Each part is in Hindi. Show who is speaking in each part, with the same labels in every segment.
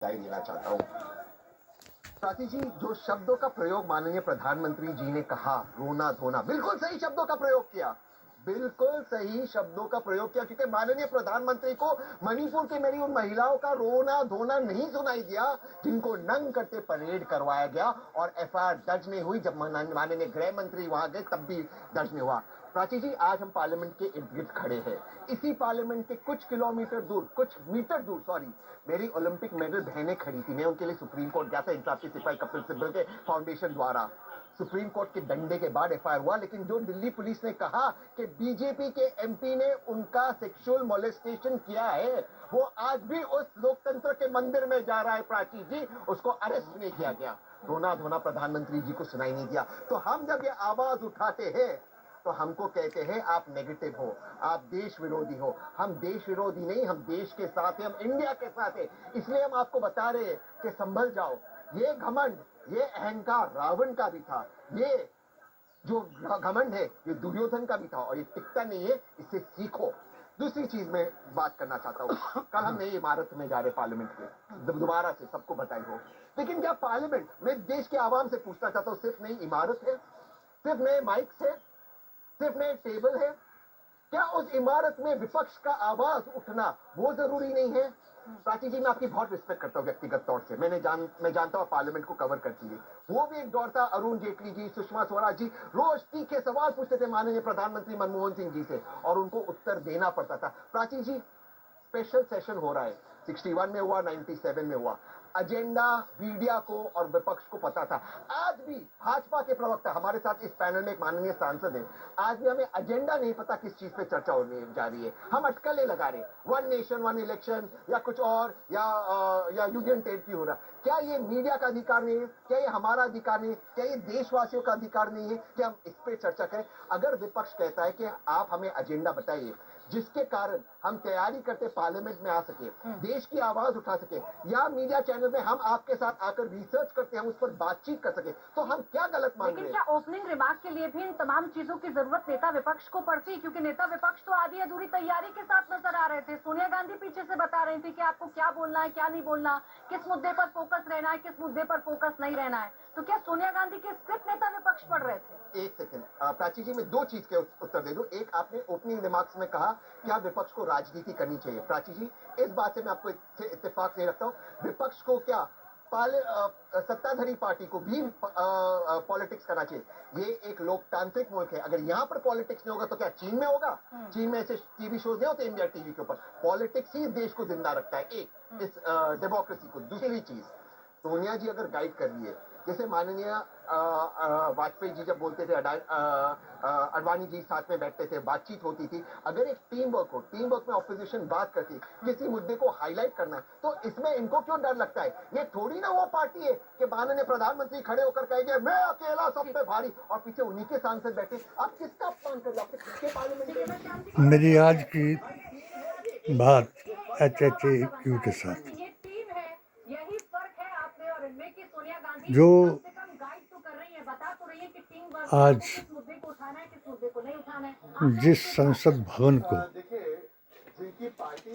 Speaker 1: राय देना चाहता हूँ। स्वाति जी, जो शब्दों का प्रयोग माननीय प्रधानमंत्री जी ने कहा, रोना धोना, बिल्कुल सही शब्दों का प्रयोग किया, बिल्कुल सही शब्दों का प्रयोग किया, क्योंकि माननीय प्रधानमंत्री को मणिपुर की मेरी उन महिलाओं का रोना धोना नहीं सुनाई दिया जिनको नंग करते परेड करवाया गया और एफआईआर दर्ज नहीं हुई। जब माननीय गृह मंत्री वहां गए तब भी दर्ज नहीं हुआ। प्राची जी, आज हम पार्लियामेंट के इर्द गिर्द खड़े हैं। इसी पार्लियामेंट के कुछ मीटर दूर मेरी ओलंपिक मेडल बहनें खड़ी थी। मैं उनके लिए सुप्रीम कोर्ट गया था, इंसाफ की सिपाही कपिल सिब्बल के फाउंडेशन द्वारा। सुप्रीम कोर्ट के डंडे के बाद एफआईआर हुआ, लेकिन जो दिल्ली पुलिस ने कहा कि बीजेपी के एमपी ने उनका सेक्सुअल मोलेस्टेशन किया है, वो आज भी उस लोकतंत्र के मंदिर में जा रहा है। प्राची जी, उसको अरेस्ट नहीं किया गया। रोना धोना प्रधानमंत्री जी को सुनाई नहीं दिया। तो हम जब ये आवाज उठाते हैं तो हमको कहते हैं आप नेगेटिव हो, आप देश विरोधी हो। हम देश विरोधी नहीं, हम देश के साथ हैं, हम इंडिया के साथ हैं। इसलिए हम आपको बता रहे हैं कि संभल जाओ। ये घमंड, ये अहंकार रावण का भी था, ये जो घमंड है ये दुर्योधन का भी था, और ये टिकता नहीं है, इससे सीखो। दूसरी चीज मैं बात करना चाहता हूँ, कल हम नई इमारत में जा रहे पार्लियामेंट के, दोबारा से सबको बधाई हो। लेकिन क्या पार्लियामेंट में देश के आवाम से पूछना चाहता हूँ, सिर्फ नई इमारत है, सिर्फ नए माइक्स है, सिर्फ नए टेबल है? क्या उस इमारत में विपक्ष का आवाज उठना वो जरूरी नहीं है? प्राची जी, मैं आपकी बहुत रिस्पेक्ट करता हूँ व्यक्तिगत तौर से। मैं जानता हूँ पार्लियामेंट को कवर करती है। वो भी एक दौर था, अरुण जेटली जी, सुषमा स्वराज जी रोज तीखे सवाल पूछते थे माननीय प्रधानमंत्री मनमोहन सिंह जी से, और उनको उत्तर देना पड़ता था। प्राची जी, स्पेशल सेशन हो रहा है, 61 में हुआ, 97 में हुआ। एजेंडा मीडिया को और विपक्ष को पता था। आज भी भाजपा के प्रवक्ता हमारे साथ इस पैनल में एक माननीय सांसद है, आज भी हमें एजेंडा नहीं पता किस चीज पे चर्चा होने जा रही है। हम अटकलें लगा रहे, वन नेशन वन इलेक्शन या कुछ और, या यूनियन टेरिटरी हो रहा। क्या ये मीडिया का अधिकार नहीं है? क्या ये हमारा अधिकार नहीं है? क्या ये देशवासियों का अधिकार नहीं है कि हम इस पे चर्चा करें? अगर विपक्ष कहता है कि आप हमें एजेंडा बताइए जिसके कारण हम तैयारी करते पार्लियामेंट में आ सके, देश की आवाज उठा सके, या मीडिया चैनल में हम आपके साथ आकर रिसर्च करते हैं, हम उस पर बातचीत कर सके, तो हम क्या गलत मान रहे हैं?
Speaker 2: लेकिन क्या ओपनिंग रिमार्क के लिए भी इन तमाम चीजों की जरूरत नेता विपक्ष को पड़ती? क्योंकि नेता विपक्ष तो आधी अधूरी तैयारी के साथ नजर आ रहे थे। सोनिया गांधी पीछे से बता रही थी कि आपको क्या बोलना है, क्या नहीं बोलना, किस मुद्दे पर फोकस रहना है, किस मुद्दे पर फोकस नहीं रहना है। तो क्या सोनिया गांधी के स्क्रिप्ट नेता विपक्ष पढ़ रहे थे?
Speaker 1: एक सेकंड प्राची जी, मैं दो चीज के उत्तर दे दूं। एक, आपने ओपनिंग रिमार्क्स में कहा क्या विपक्ष को राजनीति करनी चाहिए। प्राची जी, इस बात से मैं आपको इत्तेफाक नहीं रखता हूं। विपक्ष को क्या सत्ताधारी पार्टी को भी पॉलिटिक्स करना चाहिए। ये एक लोकतांत्रिक मुल्क है, अगर यहाँ पर पॉलिटिक्स नहीं होगा तो क्या चीन में होगा? चीन में ऐसे टीवी शोज नहीं होते इंडिया टीवी के ऊपर। पॉलिटिक्स ही देश को जिंदा रखता है, एक इस डेमोक्रेसी को। दूसरी चीज, सोनिया जी अगर गाइड कर रही है, जैसे माननीय वाजपेयी जी जब बोलते थे, अडवाणी जी साथ में बैठते थे, बातचीत होती थी। अगर एक टीम वर्क हो, टीम वर्क में ऑपोजिशन बात करती, किसी मुद्दे को हाईलाइट करना है, तो इसमें इनको क्यों डर लगता है? ये थोड़ी ना वो पार्टी है कि माननीय प्रधानमंत्री खड़े होकर कहेंगे मैं अकेला सब पे भारी, और पीछे उन्हीं के सांसद बैठे। आप किसका अपमान कर रहे हो? पार्लियामेंट
Speaker 3: मेरी आज की बात HHAQ के साथ, जो आज जिस संसद भवन को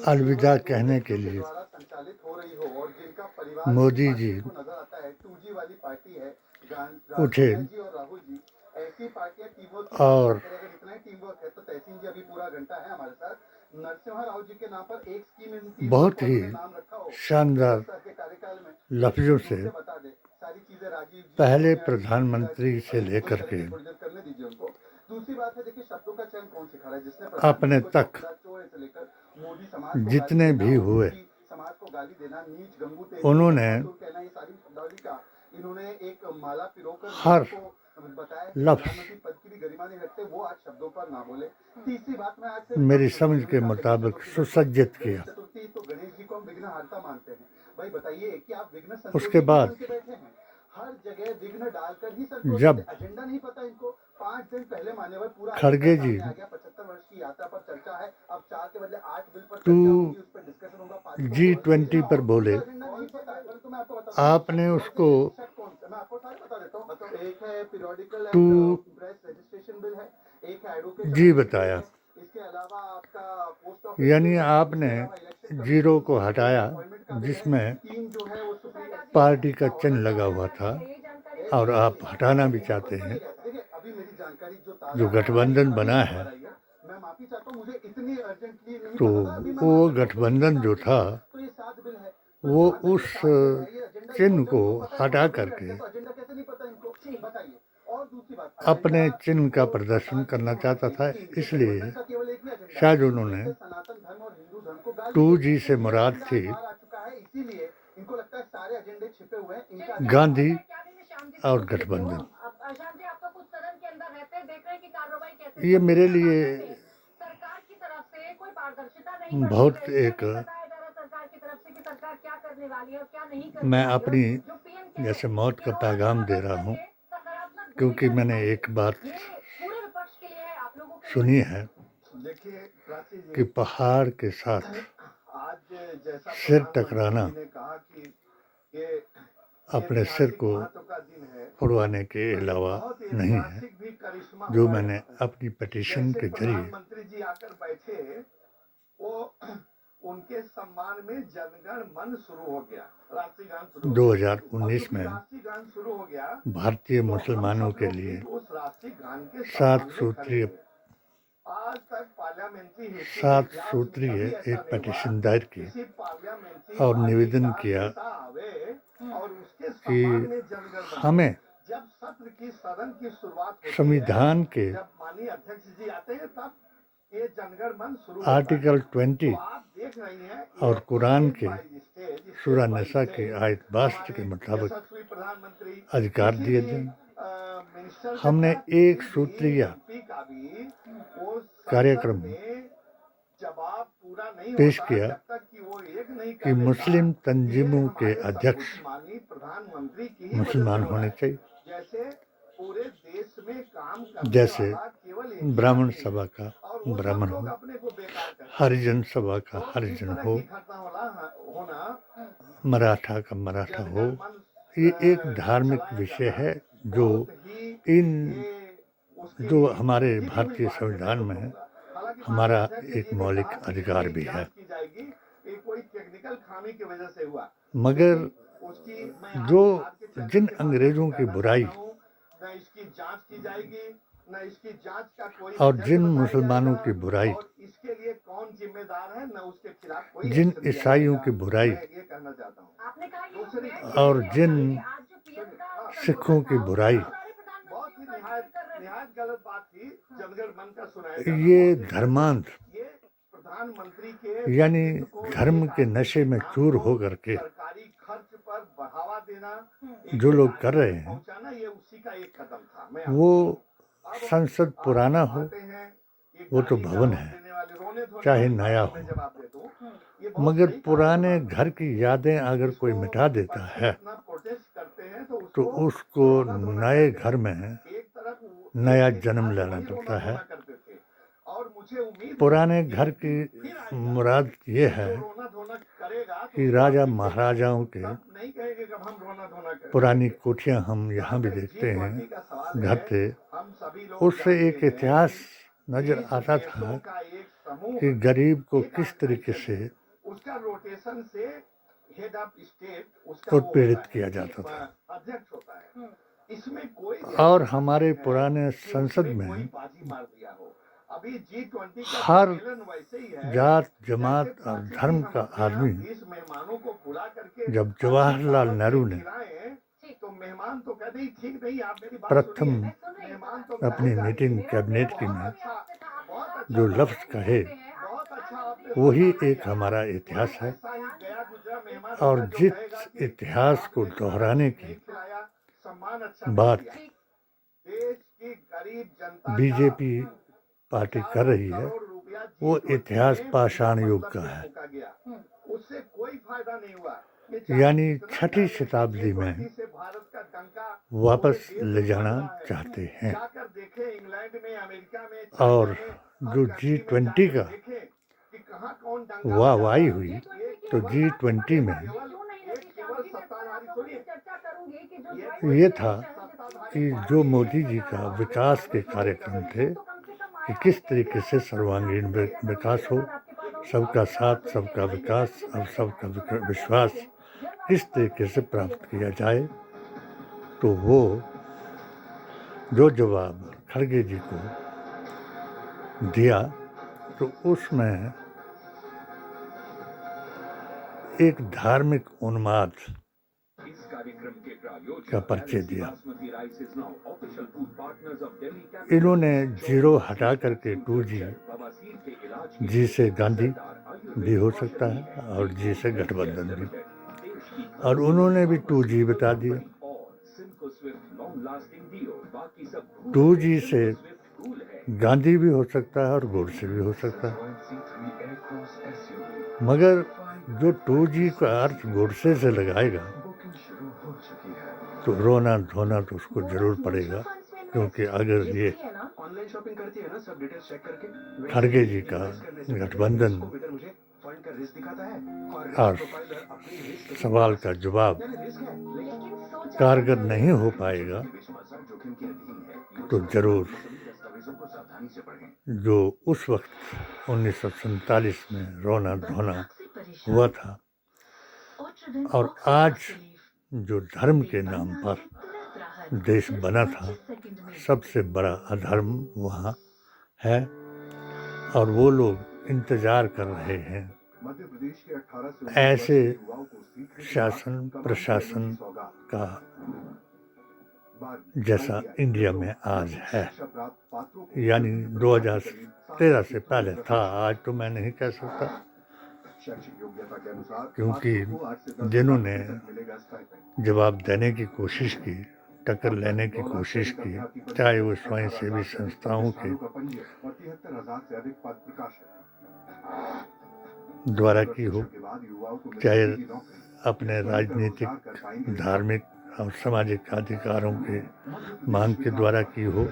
Speaker 3: अलविदा कहने के लिए मोदी जी उठे और बहुत ही शानदार लफ्जों से पहले प्रधानमंत्री से लेकर के अपने तक जितने भी हुए, उन्होंने हर लफ्ज मेरी समझ के मुताबिक सुसज्जित किया। उसके बाद जब खड़गे जी G20 पर बोले, आपने उसको जी बताया, यानी आपने जीरो को हटाया, जिसमें
Speaker 1: टीम जो है वो सुप्रीम
Speaker 3: पार्टी का चिन्ह लगा हुआ था और आप हटाना भी चाहते हैं।
Speaker 1: देखिए अभी मेरी जानकारी जो
Speaker 3: जो गठबंधन बना है
Speaker 1: मैं माफी चाहता हूँ, मुझे इतनी अर्जेंटली नहीं
Speaker 3: तो
Speaker 1: पता था, अभी मैं
Speaker 3: वो गठबंधन जो था
Speaker 1: तो ये 7 बिल है,
Speaker 3: वो उस चिन्ह को हटा करके
Speaker 1: तो एजेंडा कैसे नहीं पता इनको, बताइए। और दूसरी बात,
Speaker 3: अपने चिन्ह का प्रदर्शन करना चाहता था, इसलिए
Speaker 1: केवल एक ही एजेंडा
Speaker 3: शायद उन्होंने
Speaker 1: सनातन धर्म और हिंदू धर्म को गाली
Speaker 3: 2G से मुराद थी
Speaker 1: आ चुका है, इसीलिए इनको लगता है सारे एजेंडे छिपे हुए हैं इनका
Speaker 3: गांधी और गठबंधन।
Speaker 2: शांति आपका कुछ सदन के अंदर रहते हैं, देख रहे हैं कि कार्रवाई कैसे
Speaker 3: ये मेरे लिए
Speaker 2: सरकार की तरफ से कोई पारदर्शिता नहीं
Speaker 3: बहुत
Speaker 2: बरती गई है,
Speaker 3: एक
Speaker 2: नहीं बताया जा रहा सरकार की तरफ से कि सरकार क्या करने वाली है और क्या नहीं करने
Speaker 3: मैं
Speaker 2: वाली है।
Speaker 3: अपनी
Speaker 2: जो PM
Speaker 3: जैसे मौत का पैगाम दे रहा हूँ,
Speaker 2: सकारात्मक
Speaker 3: क्योंकि मैंने एक बात
Speaker 2: ये पूरे विपक्ष के लिए है, आप लोगों के
Speaker 3: सुनी है
Speaker 1: देखिए प्राची जी,
Speaker 3: कि पहाड़ के साथ
Speaker 1: आज जैसा
Speaker 3: सिर
Speaker 1: प्रधानमंत्री
Speaker 3: टकराना
Speaker 1: जी ने कहा कि ये
Speaker 3: अपने सिर को
Speaker 1: महत्व का दिन है,
Speaker 3: फुड़वाने के अलावा
Speaker 1: बहुत
Speaker 3: नहीं है,
Speaker 1: ऐतिहासिक भी करिश्मा
Speaker 3: जो
Speaker 1: हुआ है।
Speaker 3: मैंने अपनी पिटीशन
Speaker 1: जैसे
Speaker 3: के जरिए
Speaker 1: प्रधानमंत्री जी आकर बैठे, वो उनके सम्मान में जनगण मन शुरू हो गया, राष्ट्रीय गान शुरू हो गया।
Speaker 3: 2019 में
Speaker 1: राष्ट्रीय गान शुरू हो गया,
Speaker 3: भारतीय
Speaker 1: तो हम
Speaker 3: मुसलमानों
Speaker 1: सब
Speaker 3: के
Speaker 1: लोग
Speaker 3: लिए
Speaker 1: भी उस राष्ट्रीय गान के
Speaker 3: 7
Speaker 1: सम्मान में खड़े
Speaker 3: सूत्रीय
Speaker 1: हुए। आज तक पार्लियामेंट्री हिस्ट्री में
Speaker 3: 7
Speaker 1: इतिहास में
Speaker 3: सूत्रीय
Speaker 1: कभी ऐसा
Speaker 3: एक
Speaker 1: नहीं हुआ,
Speaker 3: पिटीशन दायर की
Speaker 1: किसी पार्लियामेंट्री
Speaker 3: और
Speaker 1: पार्टी
Speaker 3: निवेदन
Speaker 1: का
Speaker 3: किया
Speaker 1: नेता आवे और उसके
Speaker 3: कि
Speaker 1: सम्मान में जनगण बने।
Speaker 3: हमें
Speaker 1: जब सत्र की सदन की शुरुआत होती है,
Speaker 3: संविधान के
Speaker 1: जब माननीय अध्यक्ष जी आते हैं, तब ये जनगण मन शुरू होता है।
Speaker 3: आर्टिकल 20
Speaker 1: तो आप देख रही हैं
Speaker 3: और कुरान के
Speaker 1: स्टेज
Speaker 3: सूरा निसा के आयत 62 के मुताबिक
Speaker 1: यशस्वी प्रधानमंत्री
Speaker 3: अधिकार दिए
Speaker 1: इसीलिए,
Speaker 3: जाएं।
Speaker 1: मिनिस्टर
Speaker 3: हमने
Speaker 1: का
Speaker 3: एक सूत्रीय
Speaker 1: MP का भी वो संसद
Speaker 3: कार्यक्रम
Speaker 1: में जवाब पूरा नहीं
Speaker 3: पेश
Speaker 1: होता
Speaker 3: किया
Speaker 1: जब तक कि वो एक नहीं कर
Speaker 3: कि
Speaker 1: लेता।
Speaker 3: मुस्लिम
Speaker 1: ये
Speaker 3: तंजीमों के
Speaker 1: हमारे
Speaker 3: अध्यक्ष
Speaker 1: सर्वोच्च माननीय प्रधानमंत्री की ही
Speaker 3: मुसलमान
Speaker 1: वजह से हो रहा
Speaker 3: होने
Speaker 1: है।
Speaker 3: चाहिए,
Speaker 1: जैसे पूरे देश में काम करने
Speaker 3: जैसे
Speaker 1: वाला केवल एक ही
Speaker 3: ब्राह्मण
Speaker 1: आदमी है,
Speaker 3: सभा का
Speaker 1: और वो सब
Speaker 3: ब्राह्मण
Speaker 1: लोग
Speaker 3: हो,
Speaker 1: अपने को बेकार करते हैं।
Speaker 3: हरिजन सभा का
Speaker 1: तो इस
Speaker 3: हरिजन
Speaker 1: तरह
Speaker 3: हो,
Speaker 1: की घटना होना
Speaker 3: मराठा का मराठा हो,
Speaker 1: जनगण मन
Speaker 3: ये एक धार्मिक
Speaker 1: चलाया
Speaker 3: विषय
Speaker 1: जाना
Speaker 3: है जो
Speaker 1: बहुत ही
Speaker 3: इन
Speaker 1: ये उसके
Speaker 3: जो
Speaker 1: लिए
Speaker 3: हमारे
Speaker 1: जीती हुई
Speaker 3: भारतीय
Speaker 1: बात है,
Speaker 3: संविधान
Speaker 1: मैं
Speaker 3: में
Speaker 1: तो
Speaker 3: है,
Speaker 1: कहूंगा। हालांकि
Speaker 3: हमारा
Speaker 1: माननीय अध्यक्ष
Speaker 3: एक
Speaker 1: जी ने
Speaker 3: मौलिक
Speaker 1: कहा कि
Speaker 3: अधिकार
Speaker 1: इसकी
Speaker 3: भी है।
Speaker 1: जांच की जाएगी, ये कोई टेक्निकल खामी की वजह से हुआ,
Speaker 3: मगर
Speaker 1: लेकिन उसकी मैं आज
Speaker 3: जो
Speaker 1: आज के चैनल
Speaker 3: जिन
Speaker 1: के माध्यम
Speaker 3: अंग्रेजों
Speaker 1: से
Speaker 3: की
Speaker 1: कहना
Speaker 3: बुराई
Speaker 1: चाहता हूं, न इसकी जांच की जाएगी, न इसकी जांच का कोई
Speaker 3: और
Speaker 1: रिजल्ट
Speaker 3: जिन
Speaker 1: बताया
Speaker 3: मुसलमानों
Speaker 1: जाएगा,
Speaker 3: की बुराई,
Speaker 1: और इसके लिए कौन जिम्मेदार है, न उसके खिलाफ कोई
Speaker 3: जिन
Speaker 1: एक्शन लिया
Speaker 3: ईसाइयों
Speaker 1: जाएगा।
Speaker 3: की बुराई
Speaker 1: मैं ये कहना चाहता हूँ।
Speaker 2: आपने कहा ये
Speaker 1: दूसरी
Speaker 3: और जिन
Speaker 2: आज जो PM का
Speaker 3: सिखों की बुराई,
Speaker 1: बहुत ही निहायत गलत बात थी, जनगण मन का सुनाया जाना
Speaker 3: ये
Speaker 1: बहुत ही गलत
Speaker 3: धर्मांध
Speaker 1: है। ये प्रधानमंत्री के
Speaker 3: यानी
Speaker 1: व्यक्तित्व को,
Speaker 3: धर्म
Speaker 1: एक
Speaker 3: के
Speaker 1: आदमी
Speaker 3: नशे में
Speaker 1: नाम
Speaker 3: चूर
Speaker 1: को
Speaker 3: हो करके
Speaker 1: सरकारी खर्च पर बढ़ावा देना, एक
Speaker 3: जो लोग
Speaker 1: आदमी
Speaker 3: कर रहे
Speaker 1: तक
Speaker 3: हैं,
Speaker 1: पहुंचाना, ये उसी का एक कदम था। मैं
Speaker 3: वो
Speaker 1: अब
Speaker 3: संसद
Speaker 1: आप
Speaker 3: पुराना हो,
Speaker 1: आते हैं, ये
Speaker 3: वो तो
Speaker 1: गाली
Speaker 3: भवन
Speaker 1: गलौज
Speaker 3: है,
Speaker 1: देने वाले, रोने धोने
Speaker 3: चाहे
Speaker 1: वाली
Speaker 3: नया
Speaker 1: बातों में
Speaker 3: हो।
Speaker 1: जवाब दे दूं, ये बहुत
Speaker 3: मगर
Speaker 1: सही कहा
Speaker 3: पुराने
Speaker 1: है बात।
Speaker 3: घर की यादें अगर कोई
Speaker 1: जिसको
Speaker 3: मिटा देता
Speaker 1: विपक्षी
Speaker 3: है
Speaker 1: अपना प्रोटेस्ट करते हैं तो
Speaker 3: तो उसको
Speaker 1: रोना धोना
Speaker 3: नए
Speaker 1: कहते
Speaker 3: घर
Speaker 1: हैं।
Speaker 3: में
Speaker 1: एक तरफ
Speaker 3: नया
Speaker 1: एक
Speaker 3: जन्म
Speaker 1: इतिहास
Speaker 3: लेना
Speaker 1: वही
Speaker 3: पड़ता
Speaker 1: रोना
Speaker 3: है।
Speaker 1: धोना करते थे, और मुझे उम्मीद है
Speaker 3: पुराने
Speaker 1: कि
Speaker 3: घर
Speaker 1: एक
Speaker 3: की
Speaker 1: दिन फिर आएगा,
Speaker 3: मुराद ये
Speaker 1: जो
Speaker 3: है
Speaker 1: रोना धोना करेगा तो
Speaker 3: कि
Speaker 1: उसको
Speaker 3: राजा
Speaker 1: आप देखिएगा,
Speaker 3: महाराजाओं के
Speaker 1: सब नहीं कहेंगे कि हम रोना धोना करेंगे।
Speaker 3: पुरानी कोठियां हम
Speaker 1: जहाँ
Speaker 3: यहाँ भी
Speaker 1: तक
Speaker 3: देखते हैं,
Speaker 1: G20 का सवाल
Speaker 3: घर
Speaker 1: है,
Speaker 3: थे,
Speaker 1: हम सभी लोग
Speaker 3: उससे एक
Speaker 1: जानते हैं
Speaker 3: इतिहास
Speaker 1: कि
Speaker 3: नजर
Speaker 1: 20
Speaker 3: आता
Speaker 1: देशों
Speaker 3: था
Speaker 1: का एक समूह
Speaker 3: कि गरीब को
Speaker 1: एक
Speaker 3: किस तरीके
Speaker 1: ऑर्गेनाइजेशन
Speaker 3: से
Speaker 1: है, उसका रोटेशन से हेड ऑफ स्टेट उसका वो
Speaker 3: उत्पीड़ित
Speaker 1: होता है,
Speaker 3: किया जाता था।
Speaker 1: अध्यक्ष होता है। इसमें कोई
Speaker 3: और
Speaker 1: ऐसी बात
Speaker 3: हमारे
Speaker 1: नहीं है
Speaker 3: पुराने
Speaker 1: कि
Speaker 3: संसद
Speaker 1: उसमें
Speaker 3: में
Speaker 1: कोई बाजी मार दिया हो। अभी G20 का
Speaker 3: हर
Speaker 1: सम्मेलन वैसे ही है,
Speaker 3: जात,
Speaker 1: जैसे
Speaker 3: जमात और
Speaker 1: प्राचीन
Speaker 3: धर्म
Speaker 1: हम
Speaker 3: का
Speaker 1: अपने यहाँ
Speaker 3: आदमी
Speaker 1: 20 मेहमानों को बुला करके
Speaker 3: जब जवाहरलाल नेहरू ने
Speaker 1: खिलाएं, तो मेहमान तो कहते ही ठीक नहीं, आप मेरी बात
Speaker 3: प्रथम
Speaker 1: सुनिए। मेहमान तो
Speaker 3: अपनी
Speaker 1: कहेगा,
Speaker 3: मीटिंग कैबिनेट की में
Speaker 1: बहुत
Speaker 3: जो लफ्ज कहे,
Speaker 1: बहुत अच्छा आपने
Speaker 3: वही
Speaker 1: किया।
Speaker 3: एक हमारा इतिहास है।
Speaker 1: ऐसा ही गया गुजरा मेहमान
Speaker 3: और
Speaker 1: होगा जो
Speaker 3: जिस
Speaker 1: कहेगा कि
Speaker 3: इतिहास को
Speaker 1: आपने
Speaker 3: दोहराने
Speaker 1: खाना
Speaker 3: की
Speaker 1: नहीं खिलाया, सम्मान अच्छा नहीं
Speaker 3: बात
Speaker 1: किया। देश की गरीब जनता का
Speaker 3: बीजेपी पार्टी कर रही है,
Speaker 1: करोड़ रुपया
Speaker 3: वो
Speaker 1: G20
Speaker 3: इतिहास
Speaker 1: में
Speaker 3: पाषाण
Speaker 1: बिना
Speaker 3: युग
Speaker 1: मतलब
Speaker 3: का
Speaker 1: के
Speaker 3: है।
Speaker 1: फूंका गया। उससे कोई फायदा नहीं हुआ। ये चाहे
Speaker 3: यानी
Speaker 1: कितना
Speaker 3: छठी
Speaker 1: चाहे,
Speaker 3: शताब्दी में
Speaker 1: G20 से भारत का डंका
Speaker 3: वापस
Speaker 1: पूरे देश
Speaker 3: ले
Speaker 1: में
Speaker 3: जाना
Speaker 1: बज रहा है।
Speaker 3: चाहते हैं।
Speaker 1: जाकर देखें इंग्लैंड में, अमेरिका में,
Speaker 3: और
Speaker 1: चाइना में, हर
Speaker 3: जो
Speaker 1: कंट्री में
Speaker 3: G20
Speaker 1: जाकर
Speaker 3: का
Speaker 1: देखें कि कहाँ कौन डंका
Speaker 3: वाहवाही
Speaker 1: बजा रहा
Speaker 3: हुई,
Speaker 1: है।
Speaker 3: तो G20 में
Speaker 1: केवल सत्ताधारी सुनिए,
Speaker 3: ये था कि जो मोदी जी का विकास के कार्यक्रम थे कि किस तरीके से सर्वांगीण विकास हो, सबका साथ, सबका विकास और सबका विश्वास किस तरीके से प्राप्त किया जाए, तो वो जो जवाब खड़गे जी को दिया तो उसमें एक धार्मिक उन्माद का परिचय दिया। इन्होंने जीरो हटा करके 2G, जी से गांधी भी हो सकता है और जी से गठबंधन भी, और उन्होंने भी 2G बता दिया। 2G से गांधी भी हो सकता है और गोडसे भी हो सकता है, मगर जो 2G का अर्थ गोडसे से लगाएगा तो रोना धोना तो उसको जरूर पड़ेगा, क्योंकि अगर ये
Speaker 1: ऑनलाइन शॉपिंग करती है ना, सब डिटेल्स चेक करके
Speaker 3: खड़गे जी का गठबंधन
Speaker 1: फंड का रिस्क दिखाता है
Speaker 3: और सवाल का जवाब कारगर नहीं हो पाएगा, तो जरूर जो उस वक्त 1947 में रोना धोना हुआ था और आज जो धर्म के नाम पर देश बना था, सबसे बड़ा अधर्म वहाँ है और वो लोग इंतजार कर रहे हैं ऐसे शासन प्रशासन का जैसा इंडिया में आज है। यानी 2013 से पहले था, आज तो मैं नहीं कह सकता, क्योंकि जिन्होंने जवाब देने की कोशिश की, टक्कर लेने की कोशिश की, चाहे वो स्वयं सेवी संस्थाओं के द्वारा की हो, चाहे अपने राजनीतिक, धार्मिक और सामाजिक अधिकारों के मांग के द्वारा की हो,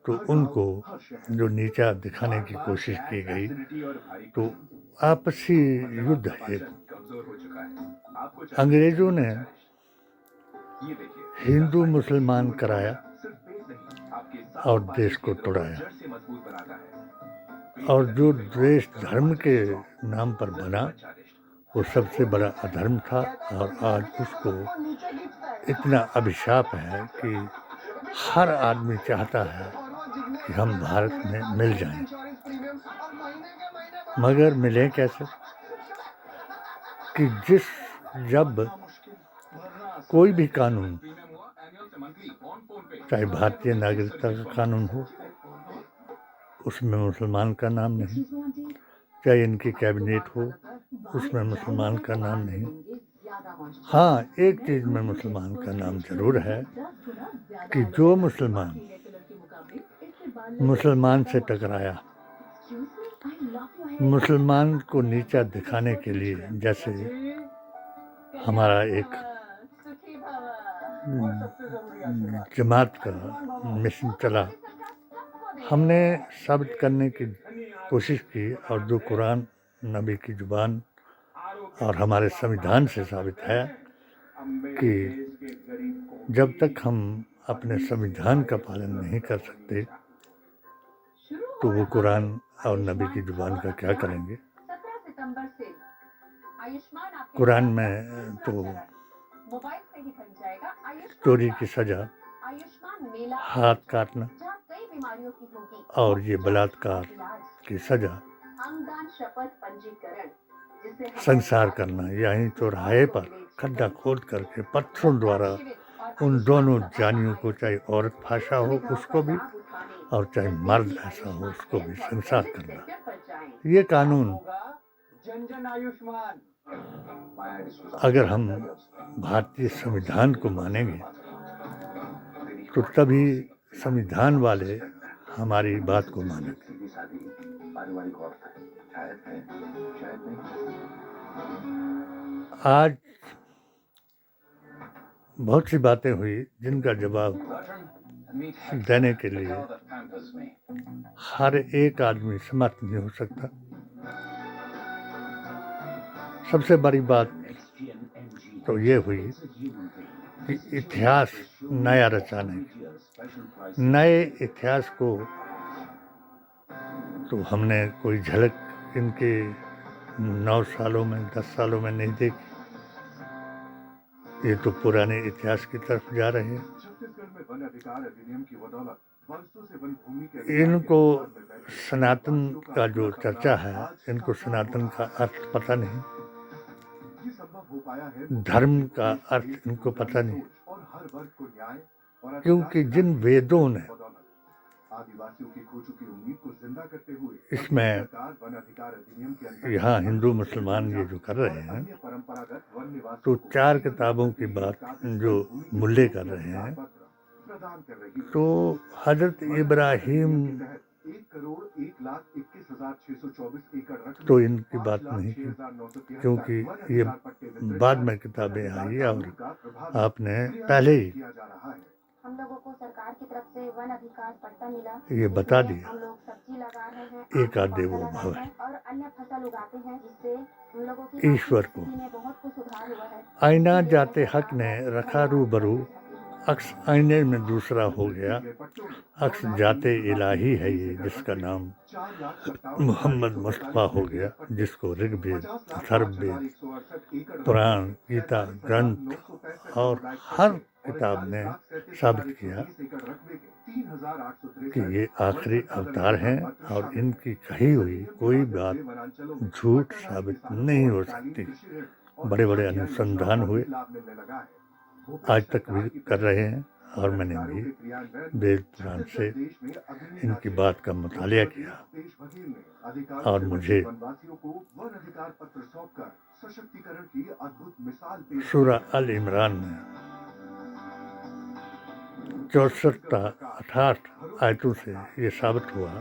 Speaker 3: तो उनको जो नीचा दिखाने की कोशिश की गई, तो आपसी युद्ध है। अंग्रेजों ने हिंदू मुसलमान कराया और देश को तोड़ाया, और जो देश धर्म के नाम पर बना वो सबसे बड़ा अधर्म था, और आज उसको इतना अभिशाप है कि हर आदमी चाहता है कि हम भारत में मिल जाएं, मगर मिलें कैसे कि जब कोई भी कानून, चाहे भारतीय नागरिकता का कानून हो, उसमें मुसलमान का नाम नहीं, चाहे इनकी कैबिनेट हो, उसमें मुसलमान का नाम नहीं। हाँ, एक चीज़ में मुसलमान का नाम जरूर है कि जो मुसलमान से टकराया, मुसलमान को नीचा दिखाने के लिए, जैसे हमारा एक जमात का मिशन चला, हमने साबित करने की कोशिश की, और जो कुरान नबी की जुबान और हमारे संविधान से साबित है कि जब तक हम अपने संविधान का पालन नहीं कर सकते तो वो कुरान और नबी की जुबान का क्या करेंगे। कुरान में तो चोरी की सजा हाथ काटना और ये बलात्कार की सजा संसार करना, यहीं चौराहे पर खड्डा खोद करके पत्थरों द्वारा उन दोनों जानियों को, चाहे औरत फांसा हो उसको भी और चाहे मर्द ऐसा हो उसको भी संसार करना। ये कानून अगर हम भारतीय संविधान को मानेंगे तो तभी संविधान वाले हमारी बात को मानेंगे। आज बहुत सी बातें हुई जिनका जवाब देने के लिए हर एक आदमी समर्थ नहीं हो सकता। सबसे बड़ी बात तो ये हुई कि इतिहास नया रचाने, नए इतिहास को तो हमने कोई झलक इनके 9 सालों में 10 सालों में नहीं देखी। ये तो पुराने इतिहास की तरफ जा रहे हैं। इनको सनातन का जो चर्चा है, इनको सनातन का अर्थ पता नहीं, धर्म का अर्थ इनको पता नहीं, क्योंकि जिन वेदों ने इसमें यहाँ हिंदू मुसलमान ये जो कर रहे हैं, तो 4 किताबों की बात जो मुल्ले कर रहे हैं, तो हजरत इब्राहिम तो इनकी बात नहीं की, क्योंकि ये बाद में किताबें आई और आपने पहले ही
Speaker 4: हम लोगों को सरकार की तरफ से वन अधिकार पट्टा मिला।
Speaker 3: ये बता दिया।
Speaker 4: हम लोग सब्जी लगा रहे हैं,
Speaker 3: एक आधे वो भाव है
Speaker 4: और अन्य फसल उगाते हैं, जिससे हम लोगों की
Speaker 3: ईश्वर को
Speaker 4: में बहुत कुछ सुधार हुआ है।
Speaker 3: आईना जाते हक ने रखा रूबरू, अक्स आईने में दूसरा हो गया, अक्स जाते इलाही है ये, जिसका नाम मोहम्मद मुस्तफ़ा हो गया, जिसको ऋग्वेद, अथर्ववेद, पुराण, गीता, ग्रंथ और हर किताब ने साबित किया कि ये आखिरी अवतार हैं और इनकी कही हुई कोई बात झूठ साबित नहीं हो सकती। बड़े बड़े अनुसंधान हुए, आज तक भी कर रहे हैं, और मैंने भी वेद पुराण से इनकी बात का मुतालिया किया, और मुझे सूरह अल इमरान में 64-68 आयतों से ये साबित हुआ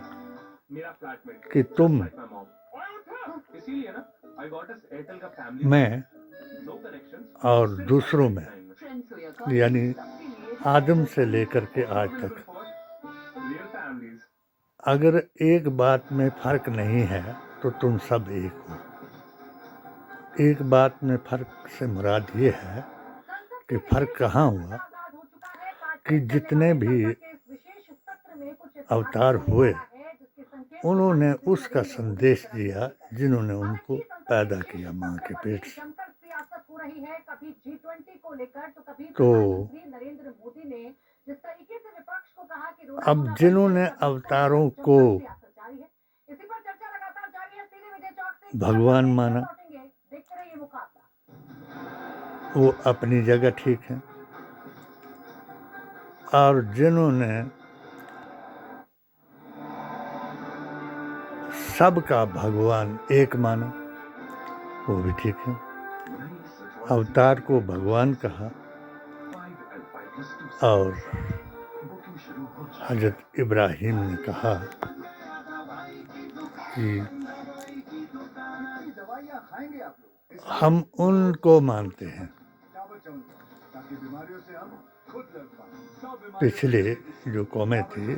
Speaker 3: कि तुम, मैं और दूसरों में, यानी आदम से लेकर के आज तक, अगर एक बात में फर्क नहीं है तो तुम सब एक हो। एक बात में फर्क से मुराद ये है कि फर्क कहाँ हुआ कि जितने भी अवतार हुए उन्होंने उसका संदेश दिया जिन्होंने उनको पैदा किया माँ के पेट से। तो अब जिन्होंने अवतारों को भगवान माना वो अपनी जगह ठीक है, और जिन्होंने सबका भगवान एक माना वो भी ठीक है। अवतार को भगवान कहा, और हजरत इब्राहिम ने कहा कि हम उनको मानते हैं। पिछले जो कौमें थी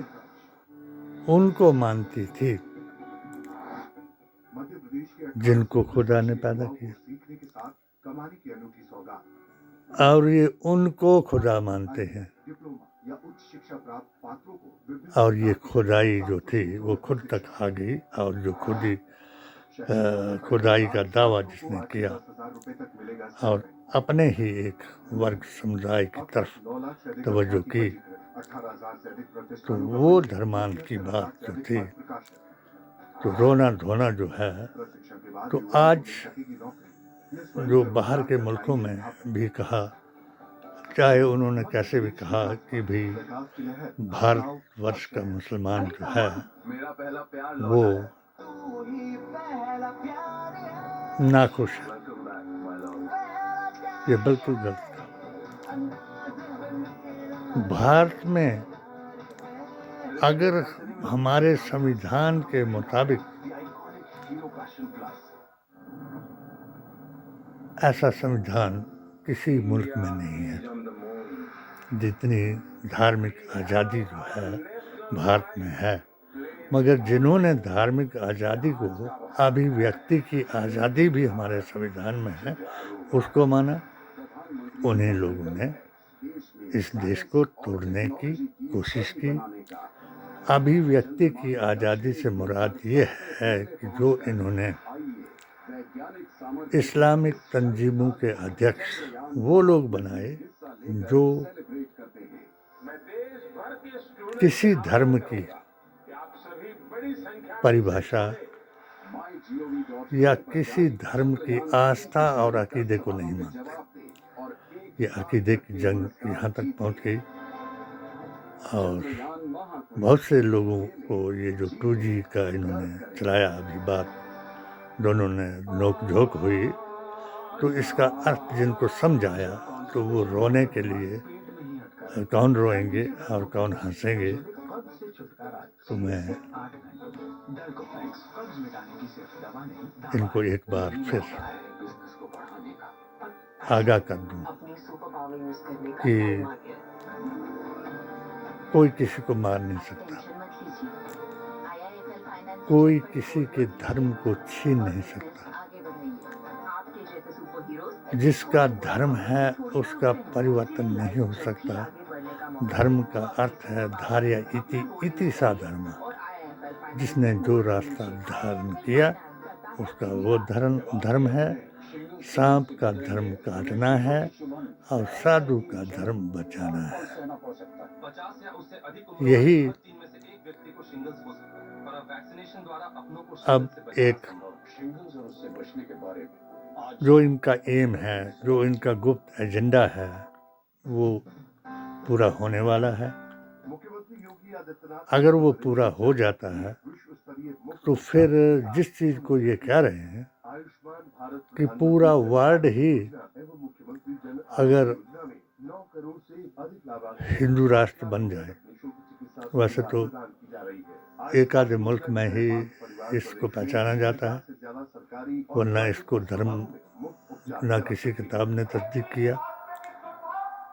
Speaker 3: उनको मानती थी जिनको खुदा ने पैदा किया, और ये उनको खुदा मानते हैं, और ये खुदाई जो थी वो खुद तक आ गई, और जो खुदाई का दावा जिसने किया और अपने ही एक वर्ग समुदाय की तरफ तवज्जो की, तो वो धर्मांध की बात जो थी, तो रोना धोना जो है, तो आज जो बाहर के मुल्कों में भी कहा, चाहे उन्होंने कैसे भी कहा कि भी भारतवर्ष का मुसलमान जो है वो नाखुश है, ये बिल्कुल गलत था। भारत में अगर हमारे संविधान के मुताबिक ऐसा संविधान किसी मुल्क में नहीं है, जितनी धार्मिक आज़ादी जो है भारत में है, मगर जिन्होंने धार्मिक आज़ादी को, अभिव्यक्ति की आज़ादी भी हमारे संविधान में है, उसको माना, उन्हीं लोगों ने इस देश को तोड़ने की कोशिश की, अभिव्यक्ति की आज़ादी से मुराद ये है कि जो इन्होंने इस्लामिक तंजीमों के अध्यक्ष वो लोग बनाए जो किसी धर्म की परिभाषा या किसी धर्म की आस्था और अकीदे को नहीं मानते। ये अकीदे की जंग यहाँ तक पहुँच गई और बहुत से लोगों को ये जो 2G का इन्होंने चलाया अभी बात, दोनों ने नोक झोंक हुई, तो इसका अर्थ जिनको समझ आया तो वो रोने के लिए कौन रोएंगे और कौन हंसेंगे। तो मैं इनको एक बार फिर आगाह कर दूं कि कोई किसी को मार नहीं सकता, कोई किसी के धर्म को छीन नहीं सकता। जिसका धर्म है उसका परिवर्तन नहीं हो सकता। धर्म का अर्थ है धार्य इति, इति सा धर्म। जिसने जो रास्ता धारण किया उसका वो धर्म है। सांप का धर्म काटना है और साधु का धर्म बचाना है। यही अब एक जो इनका एम है, जो इनका गुप्त एजेंडा है, वो पूरा होने वाला है। अगर वो पूरा हो जाता है तो फिर जिस चीज़ को ये कह रहे हैं कि पूरा वर्ल्ड ही अगर हिंदू राष्ट्र बन जाए, वैसे तो एक आधे मुल्क में ही इसको पहचाना जाता है, वरना इसको धर्म ना किसी किताब ने तस्दीक किया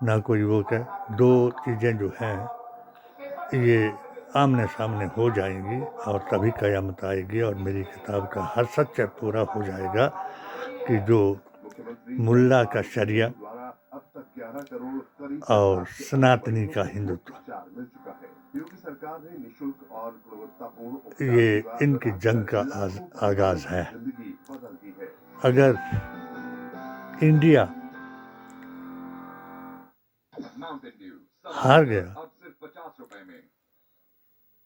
Speaker 3: ना कोई वो कहे। दो चीज़ें जो हैं ये आमने सामने हो जाएंगी और तभी क़यामत आएगी और मेरी किताब का हर सच पूरा हो जाएगा कि जो मुल्ला का शरिया और सनातनी का हिंदुत्व, ये इनकी जंग का आगाज़ है। अगर इंडिया हार गया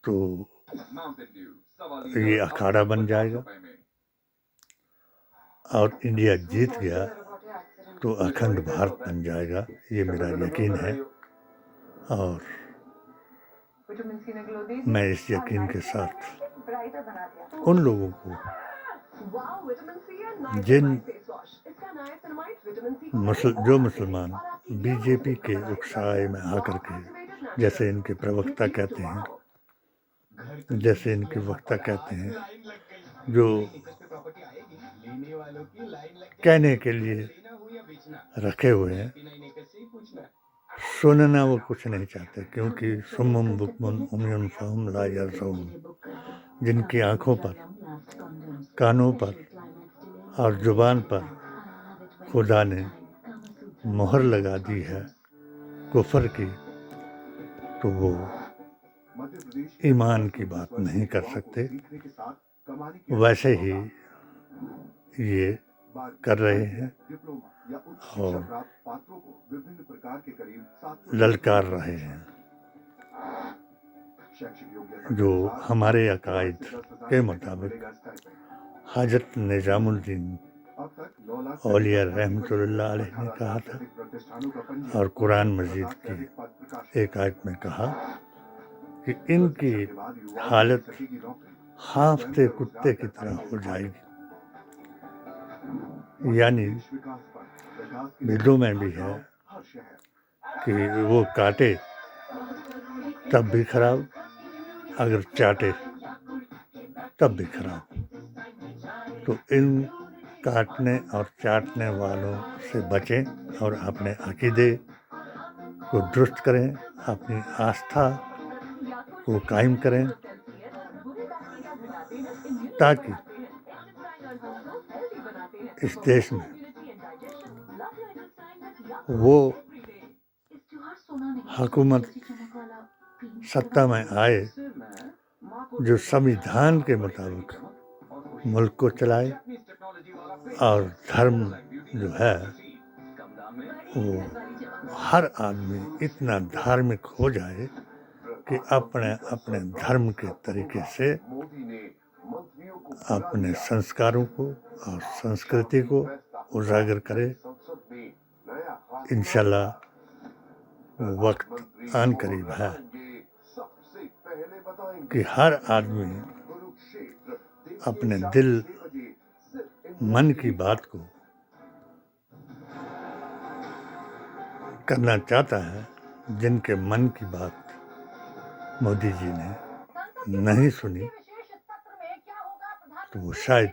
Speaker 3: तो ये अखाड़ा बन जाएगा और इंडिया जीत गया तो अखंड भारत बन जाएगा। ये मेरा यकीन है और मैं इस यकीन के साथ उन लोगों को जो मुसलमान बीजेपी के उकसाए में आकर के, जैसे इनके प्रवक्ता कहते हैं, जो कहने के लिए रखे हुए हैं, सुनना वो कुछ नहीं चाहते, क्योंकि सुम्मुम बुकमुन उम्युन फहुम ला यरसऊन, जिनकी आँखों पर, कानों पर और जुबान पर खुदा ने मोहर लगा दी है कुफर की, तो वो ईमान की बात नहीं कर सकते। वैसे ही ये कर रहे हैं और ललकार रहे हैं। जो हमारे अकायद के मुताबिक हज़रत निज़ामुद्दीन औलिया रहमतुल्लाह अलैह ने कहा था और कुरान मजीद की एक आयत में कहा कि इनकी हालत हाफते कुत्ते की तरह हो जाएगी। यानी वेदों में भी है कि वो काटे तब भी खराब, अगर चाटे तब भी खराब। तो इन काटने और चाटने वालों से बचें और अपने अकीदे को दुरुस्त करें, अपनी आस्था को कायम करें, ताकि इस देश में वो हुकूमत सत्ता में आए जो संविधान के मुताबिक मुल्क को चलाए और धर्म जो है वो हर आदमी इतना धार्मिक हो जाए कि अपने अपने धर्म के तरीके से अपने संस्कारों को और संस्कृति को उजागर करे। इंशाल्लाह वो वक्त आन करीब है कि हर आदमी अपने दिल मन की बात को करना चाहता है। जिनके मन की बात मोदी जी ने नहीं सुनी तो वो शायद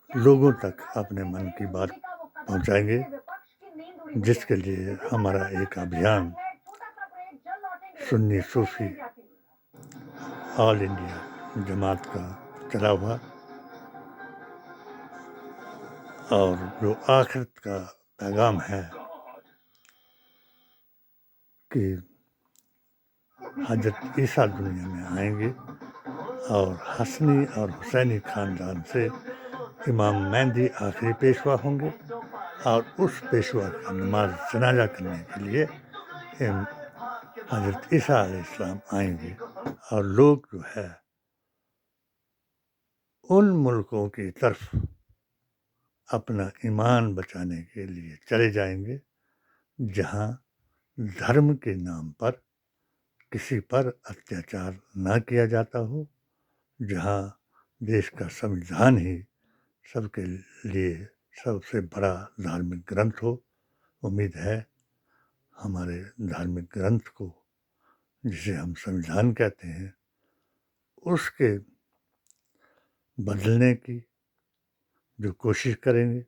Speaker 3: लोगों तक अपने मन की बात पहुंचाएंगे, जिसके लिए हमारा एक अभियान सुन्नी सूफी ऑल इंडिया जमात का चला हुआ और जो आखिरत का पैगाम है कि हजरत ईसा दुनिया में आएंगे और हसनी और हुसैनी ख़ानदान से इमाम मेहदी आखिरी पेशवा होंगे और उस पेशवा का नमाज जनाजा करने के लिए हजरत ईसा अलैहिस्सलाम आएंगे और लोग जो है उन मुल्कों की तरफ अपना ईमान बचाने के लिए चले जाएंगे जहाँ धर्म के नाम पर किसी पर अत्याचार ना किया जाता हो, जहाँ देश का संविधान ही सबके लिए सबसे बड़ा धार्मिक ग्रंथ हो। उम्मीद है हमारे धार्मिक ग्रंथ को, जिसे हम संविधान कहते हैं, उसके बदलने की जो कोशिश करेंगे,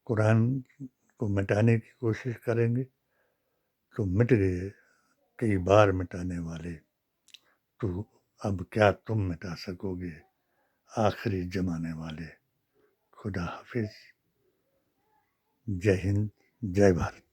Speaker 3: कुरान को मिटाने की कोशिश करेंगे तो मिट गए कई बार मिटाने वाले, तो अब क्या तुम मिटा सकोगे आखिरी जमाने वाले। खुदा हाफिज। जय हिंद, जय भारत।